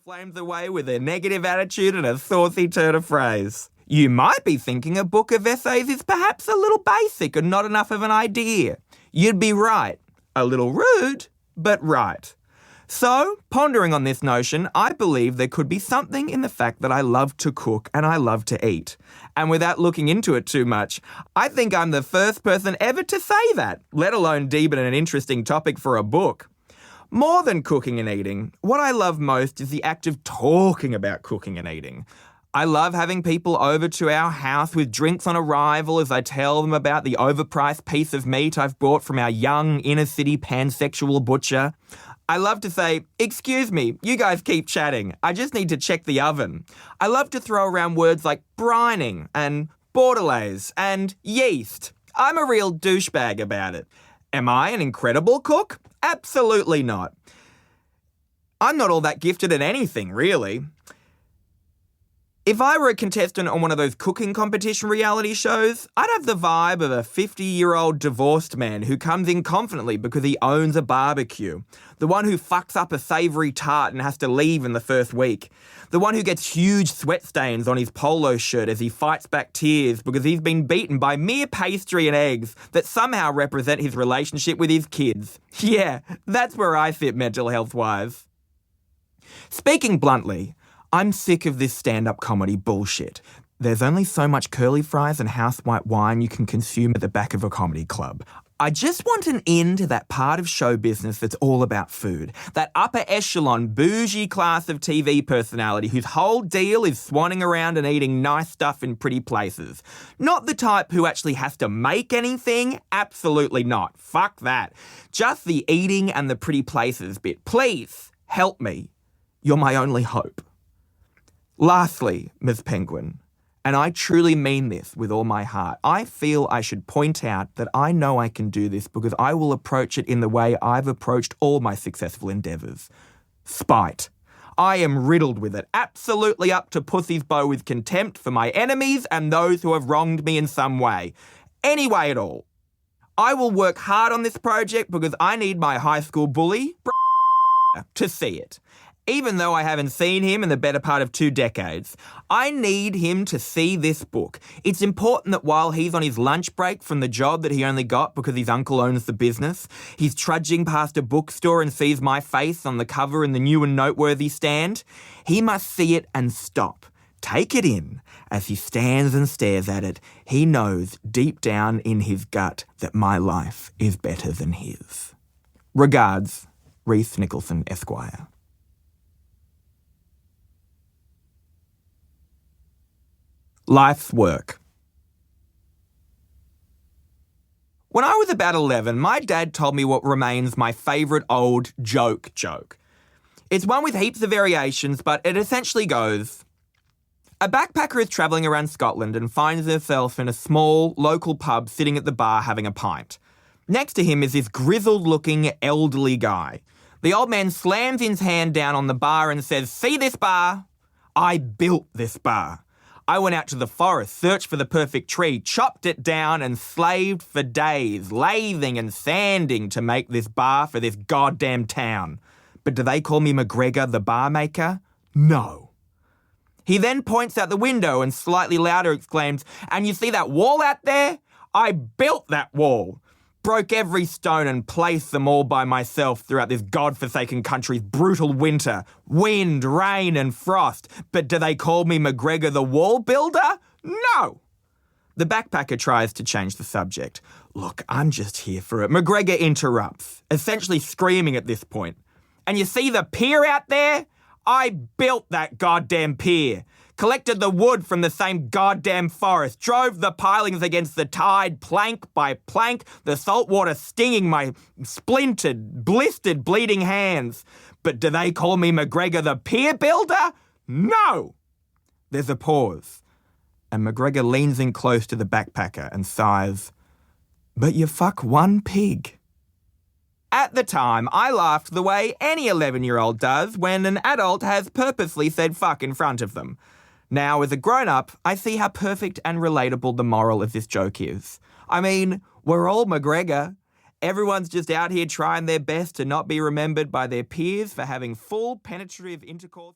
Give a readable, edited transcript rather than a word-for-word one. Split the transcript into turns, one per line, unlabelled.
flames away with a negative attitude and a saucy turn of phrase. You might be thinking a book of essays is perhaps a little basic and not enough of an idea. You'd be right. A little rude, but right. So, pondering on this notion, I believe there could be something in the fact that I love to cook and I love to eat. And without looking into it too much, I think I'm the first person ever to say that, let alone deem it an interesting topic for a book. More than cooking and eating, what I love most is the act of talking about cooking and eating. I love having people over to our house with drinks on arrival as I tell them about the overpriced piece of meat I've bought from our young inner-city pansexual butcher. I love to say, "Excuse me, you guys keep chatting. I just need to check the oven." I love to throw around words like brining and bordelaise and yeast. I'm a real douchebag about it. Am I an incredible cook? Absolutely not. I'm not all that gifted at anything, really. If I were a contestant on one of those cooking competition reality shows, I'd have the vibe of a 50-year-old divorced man who comes in confidently because he owns a barbecue. The one who fucks up a savoury tart and has to leave in the first week. The one who gets huge sweat stains on his polo shirt as he fights back tears because he's been beaten by mere pastry and eggs that somehow represent his relationship with his kids. Yeah, that's where I fit mental health-wise. Speaking bluntly, I'm sick of this stand-up comedy bullshit. There's only so much curly fries and house white wine you can consume at the back of a comedy club. I just want an end to that part of show business that's all about food. That upper echelon, bougie class of TV personality whose whole deal is swanning around and eating nice stuff in pretty places. Not the type who actually has to make anything. Absolutely not. Fuck that. Just the eating and the pretty places bit. Please, help me. You're my only hope. Lastly, Ms. Penguin, and I truly mean this with all my heart, I feel I should point out that I know I can do this because I will approach it in the way I've approached all my successful endeavours. Spite. I am riddled with it, absolutely up to pussy's bow with contempt for my enemies and those who have wronged me in some way. Any way at all. I will work hard on this project because I need my high school bully to see it. Even though I haven't seen him in the better part of 2 decades, I need him to see this book. It's important that while he's on his lunch break from the job that he only got because his uncle owns the business, he's trudging past a bookstore and sees my face on the cover in the new and noteworthy stand, he must see it and stop. Take it in. As he stands and stares at it, he knows deep down in his gut that my life is better than his. Regards, Rhys Nicholson, Esquire. Life's work. When I was about 11, my dad told me what remains my favourite old joke. It's one with heaps of variations, but it essentially goes, a backpacker is travelling around Scotland and finds himself in a small, local pub sitting at the bar having a pint. Next to him is this grizzled-looking, elderly guy. The old man slams his hand down on the bar and says, "See this bar? I built this bar. I went out to the forest, searched for the perfect tree, chopped it down and slaved for days, lathing and sanding to make this bar for this goddamn town. But do they call me McGregor the bar maker? No." He then points out the window and slightly louder exclaims, "And you see that wall out there? I built that wall. Broke every stone and placed them all by myself throughout this godforsaken country's brutal winter. Wind, rain and frost. But do they call me McGregor the wall builder? No." The backpacker tries to change the subject. "Look, I'm just here for it." McGregor interrupts, essentially screaming at this point. "And you see the pier out there? I built that goddamn pier. Collected the wood from the same goddamn forest, drove the pilings against the tide plank by plank, the salt water stinging my splintered, blistered, bleeding hands. But do they call me McGregor the pier builder? No." There's a pause, and McGregor leans in close to the backpacker and sighs, "But you fuck one pig." At the time, I laughed the way any 11-year-old does when an adult has purposely said fuck in front of them. Now, as a grown-up, I see how perfect and relatable the moral of this joke is. I mean, we're all McGregor. Everyone's just out here trying their best to not be remembered by their peers for having full penetrative intercourse with